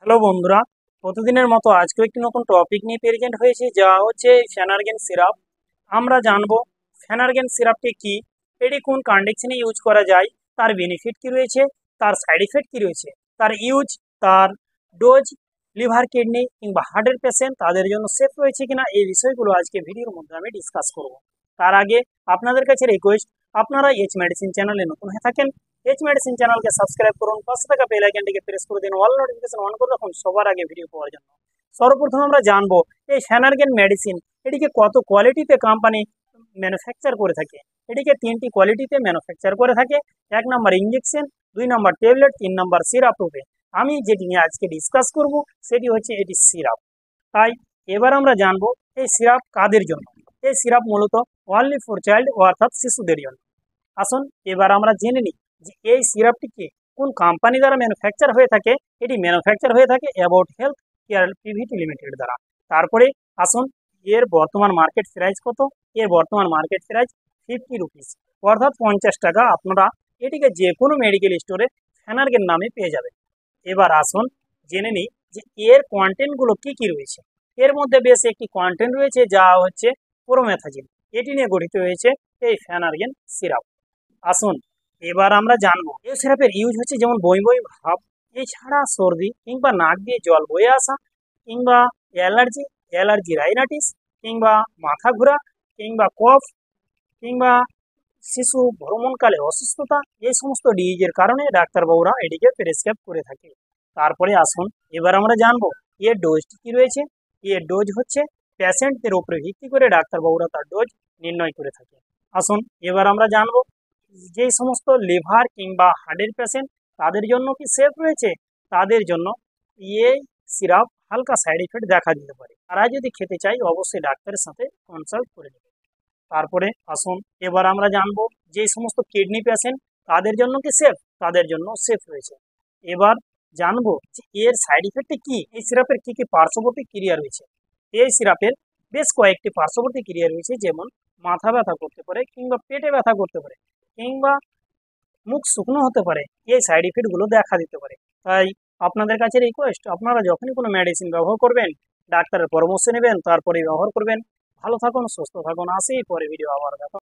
Hello বন্ধুরা, প্রতিদিনের মতো আজকেও একটি নতুন টপিক নিয়ে প্রেজেন্ট হয়েছে, যা হচ্ছে ফেনার্গেন সিরাপ। আমরা জানবো ফেনার্গেন সিরাপটি কি, এটি কোন কন্ডিশনে ইউজ করা যায়, তার বেনিফিট কি রয়েছে, তার সাইড ইফেক্ট কি রয়েছে, তার ইউজ, তার ডোজ, লিভার কিডনি কিংবা হার্টের পেশেন্ট তাদের জন্য সেফ রয়েছে কিনা, এই বিষয়গুলো আজকে ভিডিওর মধ্যে আমি ডিসকাস করব। তার আগে আপনাদের কাছে রিকোয়েস্ট, আপনারা এইচ মেডিসিন চ্যানেলে নতুন হয়ে থাকেন, এইচ মেডিসিন চ্যানেলকে সাবস্ক্রাইব করুন, পাশে থাকা বেল আইকনটিকে প্রেস করে দিন, অল নোটিফিকেশন অন করে রাখুন সবার আগে ভিডিও পাওয়ার জন্য। সর্বপ্রথম আমরা জানবো এই ফেনার্গেন মেডিসিন, এটিকে কত কোয়ালিটিতে কোম্পানি ম্যানুফ্যাকচার করে থাকে। এটিকে তিনটি কোয়ালিটিতে ম্যানুফ্যাকচার করে থাকে। এক নম্বর ইঞ্জেকশন, 2 নম্বর ট্যাবলেট, 3 নম্বর সিরাপ রূপে। আমি যেটি নিয়ে আজকে ডিসকাস করব সেটি হচ্ছে এটি সিরাপ। তাই এবার আমরা জানবো এই সিরাপ কাদের জন্য। এই সিরাপ মূলত অনলি ফর চাইল্ড, অর্থাৎ শিশুদের জন্য। আসুন এবার আমরা জেনে নিই যে এই সিরাপটিকে কোন কোম্পানি দ্বারা ম্যানুফ্যাকচার হয়ে থাকে। এটি ম্যানুফ্যাকচার হয়ে থাকে about health care PVT limited দ্বারা। তারপরে আসুন এর বর্তমান মার্কেট প্রাইস কত। এর বর্তমান মার্কেট প্রাইস 50 রুপিস, অর্থাৎ 50 টাকা। আপনারা এটিকে যে কোনো মেডিকেল স্টোরে ফেনার্গেন নামে পেয়ে যাবেন। এবার আসুন জেনে নিই যে এর কন্টেন্টগুলো কি কি রয়েছে। এর মধ্যে বেশ একটি কন্টেন্ট রয়েছে যা হচ্ছে প্রোমেথাজিন। এটি নিয়ে গঠিত হয়েছে এই ফেনার্গেন সিরাপ। আসুন এবার আমরা জানবো এই সিরাপের ইউজ হচ্ছে যেমন বই বই ভাব, এছাড়া সর্দি কিংবা নাক দিয়ে জল বয়ে আসা, কিংবা অ্যালার্জি, অ্যালার্জি রাইনাইটিস, কিংবা মাথা ঘোরা, কিংবা কফ, কিংবা শিশু ভ্রমণকালে অসুস্থতা, এই সমস্ত ডিজিজের কারণে ডাক্তারবাবুরা এটিকে প্রেসক্রাইব করে থাকে। তারপরে আসুন এবার আমরা জানবো এর ডোজটি কি রয়েছে। এর ডোজ হচ্ছে পেশেন্টদের উপরে ভিত্তি করে ডাক্তারবাবুরা তার ডোজ নির্ণয় করে থাকে। আসুন এবার আমরা জানবো যে সমস্ত লিভার কিংবা হার্টের পেশেন্ট তাদের জন্য কি সেফ রয়েছে। তাদের জন্য এই সিরাপ হালকা সাইড ইফেক্ট দেখা দিতে পারে, তারা যদি খেতে চাই অবশ্যই ডাক্তারের সাথে কনসাল্ট করে নেবে। তারপরে আসুন এবার আমরা জানবো যে সমস্ত কিডনি পেশেন্ট তাদের জন্য কি সেফ, তাদের জন্য সেফ রয়েছে। এবার জানবো যে এর সাইড ইফেক্টে কি, এই সিরাপের কি কি পার্শ্ববর্তী ক্রিয়া রয়েছে। এই সিরাপের বেশ কয়েকটি পার্শ্ববর্তী ক্রিয়া রয়েছে, যেমন মাথা ব্যথা করতে পারে, কিংবা পেটে ব্যথা করতে পারে, কিংবা মুখ শুকনো হতে পারে। এই সাইড ইফেক্টগুলো দেখা দিতে পারে। তাই আপনাদের কাছে রিকোয়েস্ট, আপনারা যখনই কোনো মেডিসিন ব্যবহার করবেন ডাক্তারের পরামর্শ নেবেন, তারপরে ব্যবহার করবেন। ভালো থাকুন, সুস্থ থাকুন, আসি পরে ভিডিও আবার দেখা।